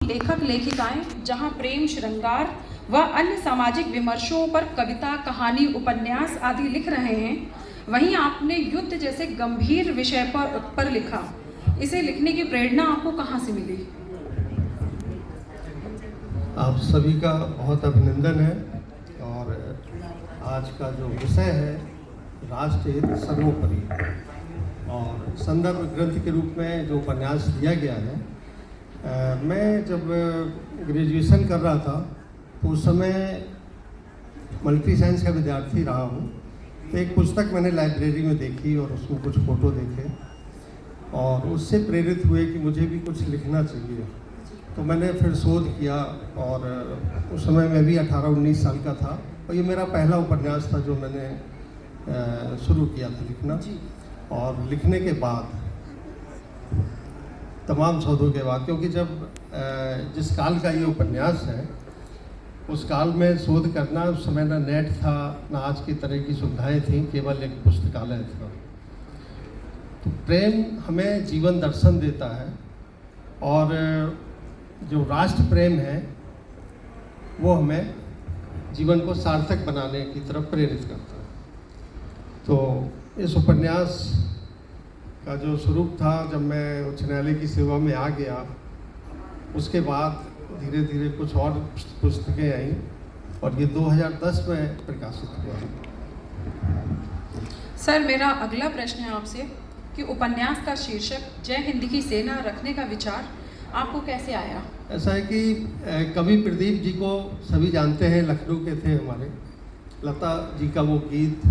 लेखक लेखिकाएं जहां प्रेम, श्रृंगार व अन्य सामाजिक विमर्शों पर कविता, कहानी, उपन्यास आदि लिख रहे हैं, वहीं आपने युद्ध जैसे गंभीर विषय पर लिखा। इसे लिखने की प्रेरणा आपको कहां से मिली? आप सभी का बहुत अभिनंदन है। और आज का जो विषय है राष्ट्र हित सर्वोपरि, और संदर्भ ग्रंथ के रूप में जो उपन्यास दिया गया है, मैं जब ग्रेजुएशन कर रहा था तो उस समय मल्टी साइंस का विद्यार्थी रहा हूँ। तो एक पुस्तक मैंने लाइब्रेरी में देखी और उसमें कुछ फ़ोटो देखे और उससे प्रेरित हुए कि मुझे भी कुछ लिखना चाहिए। तो मैंने फिर शोध किया और उस समय मैं भी 18-19 साल का था और ये मेरा पहला उपन्यास था जो मैंने शुरू किया था लिखना। और लिखने के बाद तमाम शोधों के बाद, क्योंकि जब जिस काल का ये उपन्यास है उस काल में शोध करना, उस समय ना नेट था ना आज की तरह की सुविधाएं थी, केवल एक पुस्तकालय था। तो प्रेम हमें जीवन दर्शन देता है और जो राष्ट्र प्रेम है वो हमें जीवन को सार्थक बनाने की तरफ प्रेरित करता है। तो इस उपन्यास का जो स्वरूप था, जब मैं उच्च न्यायालय की सेवा में आ गया उसके बाद धीरे धीरे कुछ और पुस्तकें आई और ये 2010 में प्रकाशित हुआ। सर, मेरा अगला प्रश्न है आपसे कि उपन्यास का शीर्षक जय हिंद की सेना रखने का विचार आपको कैसे आया? ऐसा है कि कवि प्रदीप जी को सभी जानते हैं, लखनऊ के थे हमारे। लता जी का वो गीत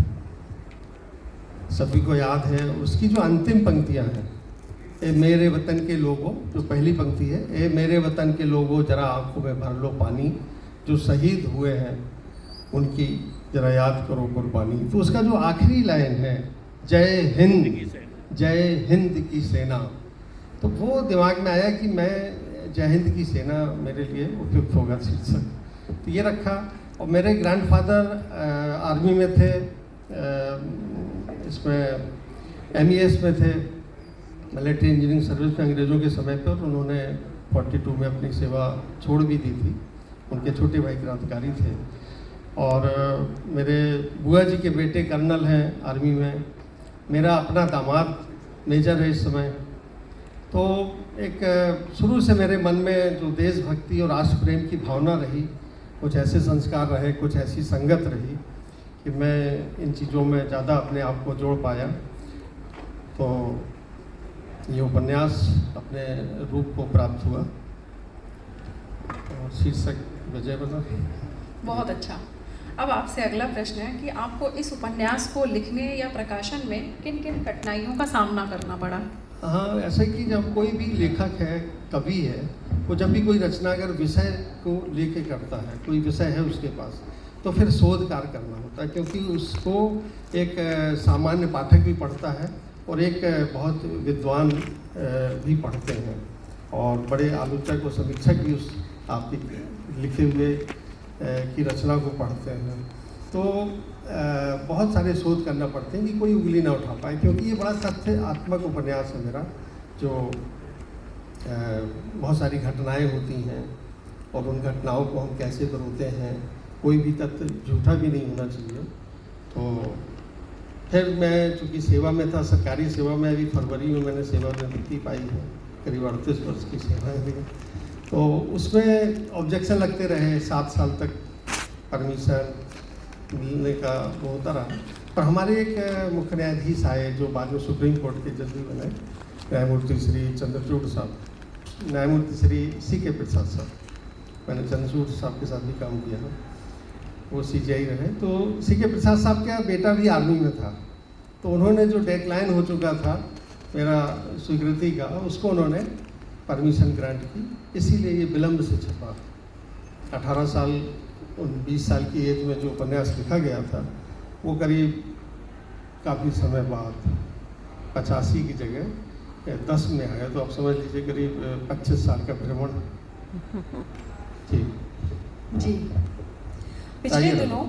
सभी को याद है। उसकी जो अंतिम पंक्तियां हैं, ए मेरे वतन के लोगों, जो पहली पंक्ति है, ए मेरे वतन के लोगों जरा आंखों में भर लो पानी, जो शहीद हुए हैं उनकी जरा याद करो कुर्बानी। तो उसका जो आखिरी लाइन है, जय हिंद की सेना, तो वो दिमाग में आया कि मैं जय हिंद की सेना मेरे लिए उपयुक्त होगा शीर्षक। तो ये रखा। और मेरे ग्रैंडफादर आर्मी में थे, इसमें MES में थे, मिलिट्री इंजीनियरिंग सर्विस में अंग्रेज़ों के समय पर। उन्होंने 42 में अपनी सेवा छोड़ भी दी थी। उनके छोटे भाई क्रांतिकारी थे। और मेरे बुआ जी के बेटे कर्नल हैं आर्मी में। मेरा अपना दामाद मेजर है इस समय। तो एक शुरू से मेरे मन में जो देशभक्ति और राष्ट्र प्रेम की भावना रही, कुछ ऐसे संस्कार रहे, कुछ ऐसी संगत रही कि मैं इन चीज़ों में ज़्यादा अपने आप को जोड़ पाया। तो ये उपन्यास अपने रूप को प्राप्त हुआ और शीर्षक विजय बना। बहुत अच्छा। अब आपसे अगला प्रश्न है कि आपको इस उपन्यास को लिखने या प्रकाशन में किन किन कठिनाइयों का सामना करना पड़ा? हाँ, ऐसे कि जब कोई भी लेखक है, कवि है, वो जब भी कोई रचना अगर विषय को लेके करता है, कोई विषय है उसके पास, तो फिर शोध कार्य करना होता है, क्योंकि उसको एक सामान्य पाठक भी पढ़ता है और एक बहुत विद्वान भी पढ़ते हैं और बड़े आलोचक और समीक्षक भी उस आपकी लिखे हुए की रचना को पढ़ते हैं। तो बहुत सारे शोध करना पड़ते हैं कि कोई उंगली ना उठा पाए, क्योंकि ये बड़ा तथ्यात्मक उपन्यास है मेरा। जो बहुत सारी घटनाएं होती हैं और उन घटनाओं को हम कैसे बरोते हैं, कोई भी तथ्य झूठा भी नहीं होना चाहिए। तो फिर मैं चूँकि सेवा में था, सरकारी सेवा में, अभी फरवरी में मैंने सेवा निवृत्ति पाई है, करीब 38 वर्ष की सेवा है। तो उसमें ऑब्जेक्शन लगते रहे, 7 साल तक परमिशन मिलने का वो होता रहा। पर हमारे एक मुख्य न्यायाधीश आए जो बाद में सुप्रीम कोर्ट के जज भी बने, न्यायमूर्ति श्री चंद्रचूड़ साहब, न्यायमूर्ति श्री CK प्रसाद साहब। मैंने चंद्रचूड़ साहब के साथ भी काम किया है, वो CJI रहे। तो CK प्रसाद साहब का बेटा भी आर्मी में था। तो उन्होंने जो डेडलाइन हो चुका था मेरा स्वीकृति का, उसको उन्होंने परमिशन ग्रांट की, इसीलिए ये विलम्ब से छपा। 18 साल 20 साल की एज में जो उपन्यास लिखा गया था वो करीब काफ़ी समय बाद 85 की जगह 10 में आया। तो आप समझ लीजिए करीब 25 साल का भ्रमण। जी। पिछले दिनों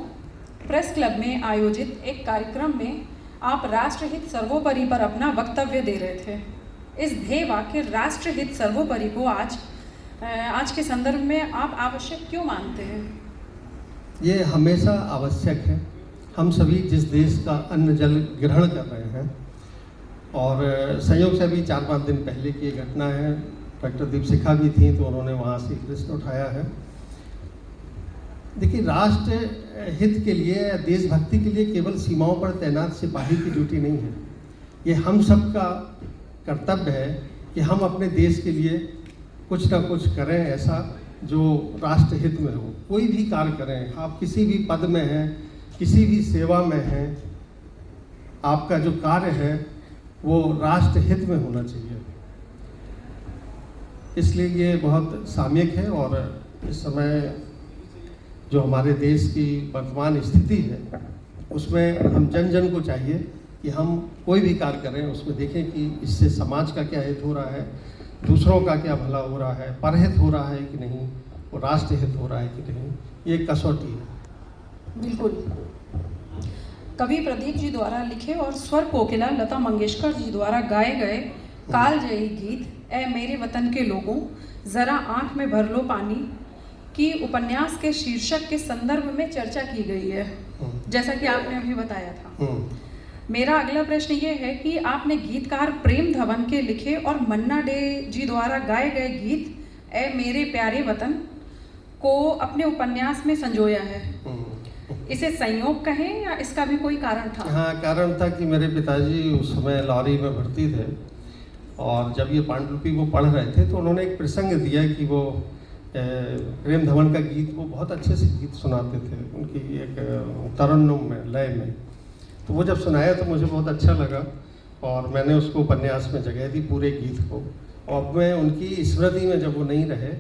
प्रेस क्लब में आयोजित एक कार्यक्रम में आप राष्ट्रहित सर्वोपरि पर अपना वक्तव्य दे रहे थे। इस ध्येय वाक्य राष्ट्रहित सर्वोपरि को आज आज के संदर्भ में आप आवश्यक क्यों मानते हैं? ये हमेशा आवश्यक है। हम सभी जिस देश का अन्न जल ग्रहण कर रहे हैं, और संयोग से अभी 4-5 दिन पहले की ये घटना है, डॉक्टर दीपशिखा भी थी तो उन्होंने वहाँ से प्रश्न उठाया है। देखिए, राष्ट्र हित के लिए, देशभक्ति के लिए केवल सीमाओं पर तैनात सिपाही की ड्यूटी नहीं है। ये हम सब का कर्तव्य है कि हम अपने देश के लिए कुछ ना कुछ करें ऐसा जो राष्ट्र हित में हो। कोई भी कार्य करें, आप किसी भी पद में हैं, किसी भी सेवा में हैं, आपका जो कार्य है वो राष्ट्र हित में होना चाहिए। इसलिए ये बहुत सामयिक है। और इस समय जो हमारे देश की वर्तमान स्थिति है उसमें हम जन जन को चाहिए कि हम कोई भी कार्य करें उसमें देखें कि इससे समाज का क्या हित हो रहा है, दूसरों का क्या भला हो रहा है, परहित हो रहा है कि नहीं, और राष्ट्र हित हो रहा है कि नहीं। ये कसौटी है। बिल्कुल। कवि प्रदीप जी द्वारा लिखे और स्वर कोकिला लता मंगेशकर जी द्वारा गाए गए कालजयी गीत ए मेरे वतन के लोगों ज़रा आँख में भर लो पानी की उपन्यास के शीर्षक के संदर्भ में चर्चा की गई है, जैसा कि आपने अभी बताया था। मेरा अगला प्रश्न ये है कि आपने गीतकार प्रेम धवन के लिखे और मन्ना डे जी द्वारा गाए गए गीत ए मेरे प्यारे वतन को अपने उपन्यास में संजोया है। इसे संयोग कहें या इसका भी कोई कारण था? हाँ, कारण था कि मेरे पिताजी उस समय लॉरी में भर्ती थे, और जब ये पांडुलिपि वो पढ़ रहे थे तो उन्होंने एक प्रसंग दिया कि वो प्रेम धवन का गीत वो बहुत अच्छे से गीत सुनाते थे, उनकी एक तरन्नुम में, लय में। तो वो जब सुनाया तो मुझे बहुत अच्छा लगा, और मैंने उसको उपन्यास में जगह दी पूरे गीत को। और मैं उनकी स्मृति में, जब वो नहीं रहे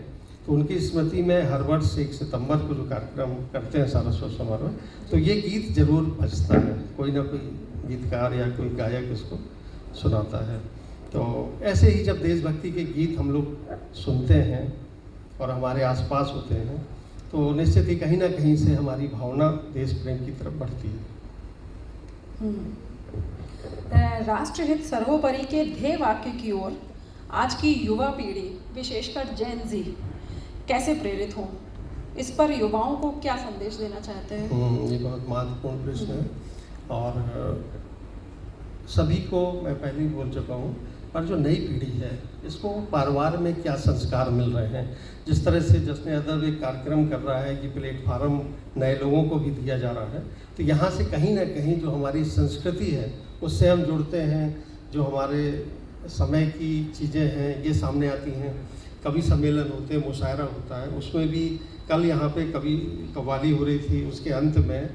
तो उनकी स्मृति में हर वर्ष 1 सितंबर को जो कार्यक्रम करते हैं सारस्वत समारोह, तो ये गीत जरूर बजता है, कोई ना कोई गीतकार या कोई गायक इसको सुनाता है। तो ऐसे ही जब देशभक्ति के गीत हम लोग सुनते हैं और हमारे आसपास होते हैं तो निश्चित ही कहीं ना कहीं से हमारी भावना देश प्रेम की तरफ बढ़ती है। राष्ट्रहित सर्वोपरि के ध्येय वाक्य की ओर आज की युवा पीढ़ी, विशेषकर जेन जी, कैसे प्रेरित हों? इस पर युवाओं को क्या संदेश देना चाहते हैं? ये बहुत महत्वपूर्ण प्रश्न है, और सभी को मैं पहले ही बोल चुका हूँ, पर जो नई पीढ़ी है इसको परिवार में क्या संस्कार मिल रहे हैं। जिस तरह से जश्न अदब एक कार्यक्रम कर रहा है कि प्लेटफार्म नए लोगों को भी दिया जा रहा है, तो यहाँ से कहीं ना कहीं जो हमारी संस्कृति है उससे हम जुड़ते हैं, जो हमारे समय की चीज़ें हैं ये सामने आती हैं। कवि सम्मेलन होते हैं, मुशायरा होता है, उसमें भी कल यहाँ पे कवि कव्वाली हो रही थी, उसके अंत में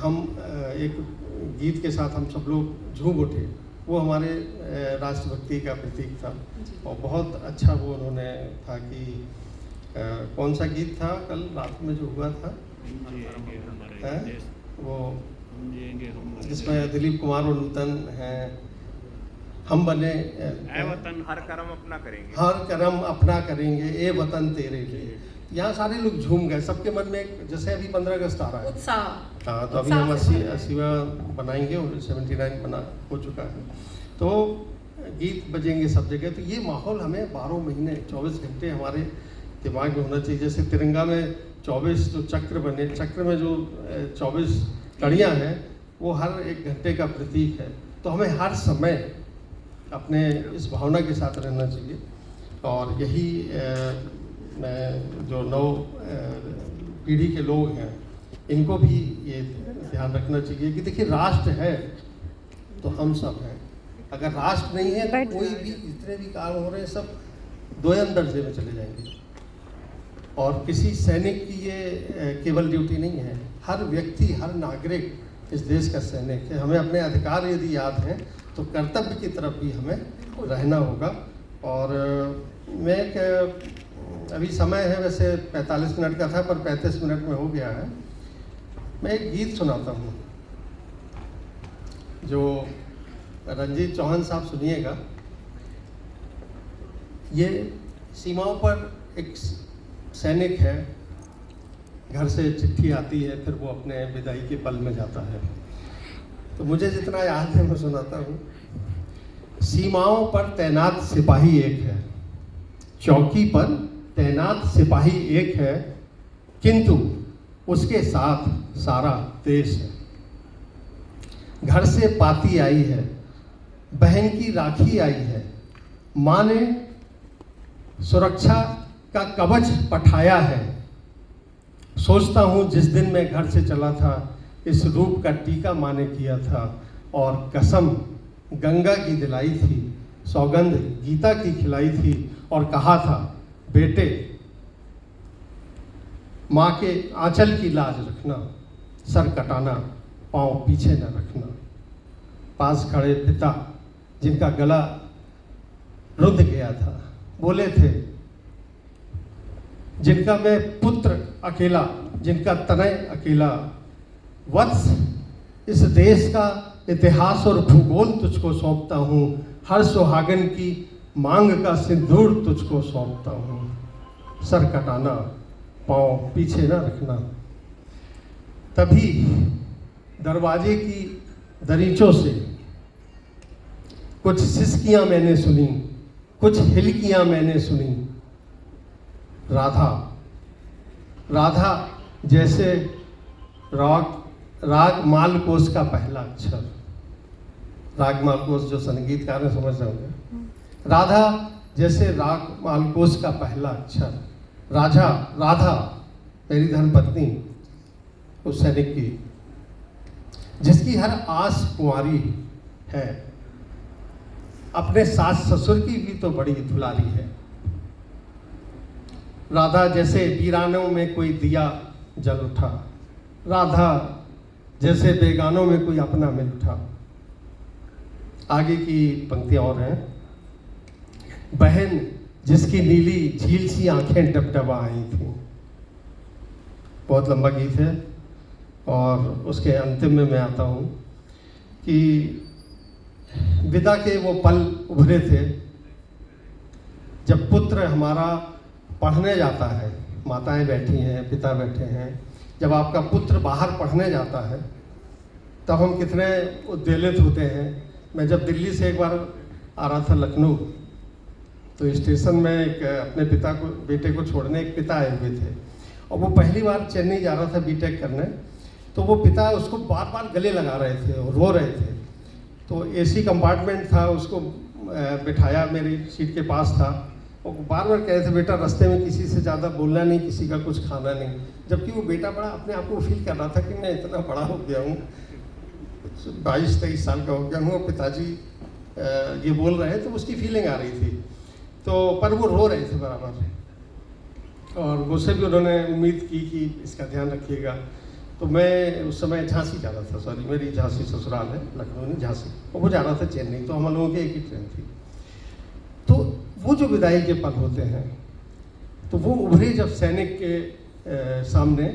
हम एक गीत के साथ हम सब लोग झूम उठे। वो हमारे राष्ट्रभक्ति का प्रतीक था, और बहुत अच्छा वो उन्होंने था कि कौन सा गीत था कल रात में जो हुआ था, वो जिसमें दिलीप कुमार और नूतन हैं, हम बने ए वतन हर कर्म अपना करेंगे, हर कर्म अपना करेंगे, ए वतन तेरे लिए। यहाँ सारे लोग झूम गए, सबके मन में, जैसे अभी 15 अगस्त आ रहा है, उत्साह। हाँ, तो अभी हम 80वां बनाएंगे और 79 बना हो चुका है, तो गीत बजेंगे सब जगह। तो ये माहौल हमें 12 महीने 24 घंटे हमारे दिमाग में होना चाहिए। जैसे तिरंगा में 24 जो चक्र बने, चक्र में जो 24 कड़ियाँ हैं वो हर 1 घंटे का प्रतीक है। तो हमें हर समय अपने इस भावना के साथ रहना चाहिए, और यही मैं जो नव पीढ़ी के लोग हैं इनको भी ये ध्यान रखना चाहिए कि देखिए, राष्ट्र है तो हम सब हैं। अगर राष्ट्र नहीं है तो कोई भी, जितने भी काम हो रहे हैं सब दोयम दर्जे में चले जाएंगे। और किसी सैनिक की ये केवल ड्यूटी नहीं है, हर व्यक्ति, हर नागरिक इस देश का सैनिक है। हमें अपने अधिकार यदि याद हैं तो कर्तव्य की तरफ भी हमें रहना होगा। और मैं एक, अभी समय है वैसे 45 मिनट का था, पर 35 मिनट में हो गया है। मैं एक गीत सुनाता हूँ जो रंजीत चौहान साहब सुनिएगा। ये सीमाओं पर एक सैनिक है, घर से चिट्ठी आती है, फिर वो अपने विदाई के पल में जाता है। तो मुझे जितना याद है मैं सुनाता हूँ। सीमाओं पर तैनात सिपाही एक है, चौकी पर तैनात सिपाही एक है, किंतु उसके साथ सारा देश है। घर से पाती आई है, बहन की राखी आई है, माँ ने सुरक्षा का कवच पठाया है। सोचता हूँ जिस दिन मैं घर से चला था, इस रूप का टीका माँ ने किया था, और कसम गंगा की दिलाई थी, सौगंध गीता की खिलाई थी, और कहा था बेटे माँ के आंचल की लाज रखना, सर कटाना, पाँव पीछे न रखना। पास खड़े पिता जिनका गला रुंध गया था बोले थे, जिनका मैं पुत्र अकेला, जिनका तनय अकेला, वत्स इस देश का इतिहास और भूगोल तुझको सौंपता हूँ, हर सुहागन की मांग का सिंदूर तुझको सौंपता हूँ। सर कटाना, पाँव पीछे न रखना। तभी दरवाजे की दरीचों से कुछ सिसकियां मैंने सुनी, कुछ हिलकियां मैंने सुनी। राधा राधा जैसे राग मालकोस का पहला अक्षर। राग मालकोस जो संगीतकार है समझ रहे होंगे। राधा जैसे राग मालकोस का पहला अक्षर। राधा मेरी धर्मपत्नी उस सैनिक की, जिसकी हर आस कुंवारी है, अपने सास ससुर की भी तो बड़ी दुलारी है। राधा जैसे वीरानों में कोई दिया जल उठा, राधा जैसे बेगानों में कोई अपना मिल उठा। आगे की पंक्तियां और हैं। बहन जिसकी नीली झील सी आंखें डबडबा आई थी। बहुत लंबा गीत है, और उसके अंतिम में मैं आता हूँ कि विदा के वो पल उभरे थे जब पुत्र हमारा पढ़ने जाता है। माताएं बैठी हैं, पिता बैठे हैं। जब आपका पुत्र बाहर पढ़ने जाता है तब हम कितने उद्वेलित होते हैं। मैं जब दिल्ली से एक बार आ रहा था लखनऊ, तो स्टेशन में एक अपने बेटे को छोड़ने एक पिता आए हुए थे, और वो पहली बार चेन्नई जा रहा था बीटेक करने। तो वो पिता उसको बार बार गले लगा रहे थे और रो रहे थे। तो एसी कंपार्टमेंट था, उसको बिठाया, मेरी सीट के पास था, और बार बार कह रहे थे बेटा रास्ते में किसी से ज़्यादा बोलना नहीं, किसी का कुछ खाना नहीं। जबकि वो बेटा बड़ा अपने आप को फील कर रहा था कि मैं इतना बड़ा हो गया हूँ, 22-23 साल का हो गया हूँ, पिताजी ये बोल रहे हैं, तो उसकी फीलिंग आ रही थी। तो पर वो रो रहे थे बराबर, और मुझसे भी उन्होंने उम्मीद की कि इसका ध्यान रखिएगा। तो मैं उस समय झांसी जा रहा था, सॉरी मेरी झांसी ससुराल है, लखनऊ नहीं झांसी, और वो जा रहा था चेन्नई। तो हम लोगों की एक ही ट्रेन थी। तो वो जो विदाई के पल होते हैं, तो वो उभरे जब सैनिक के सामने।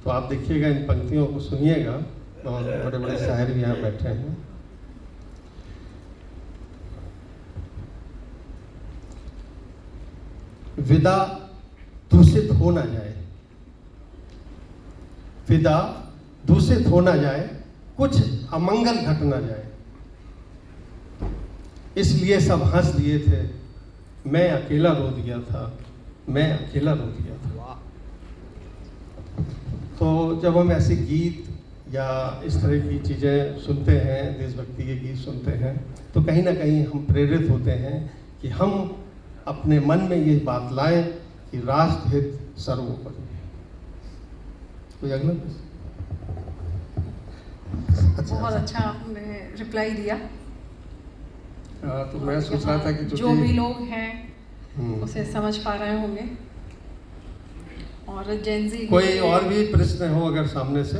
तो आप देखिएगा, इन पंक्तियों को सुनिएगा, और बड़े बड़े शायर भी यहाँ बैठे हैं। विदा दूषित हो ना जाए, विदा दूषित हो ना जाए, कुछ अमंगल घट ना जाए, इसलिए सब हंस दिए थे, मैं अकेला रो दिया था, मैं अकेला रो दिया था। तो जब हम ऐसे गीत या इस तरह की चीज़ें सुनते हैं, देशभक्ति के गीत सुनते हैं, तो कहीं ना कहीं हम प्रेरित होते हैं कि हम अपने मन में ये बात लाएं कि राष्ट्र हित सर्वोपरि है। कोई अगला प्रश्न? बहुत अच्छा आपने रिप्लाई दिया। तो मैं सोच रहा था कि जो भी लोग हैं उसे समझ पा रहे होंगे। और जेनजी कोई और भी प्रश्न हो अगर सामने से?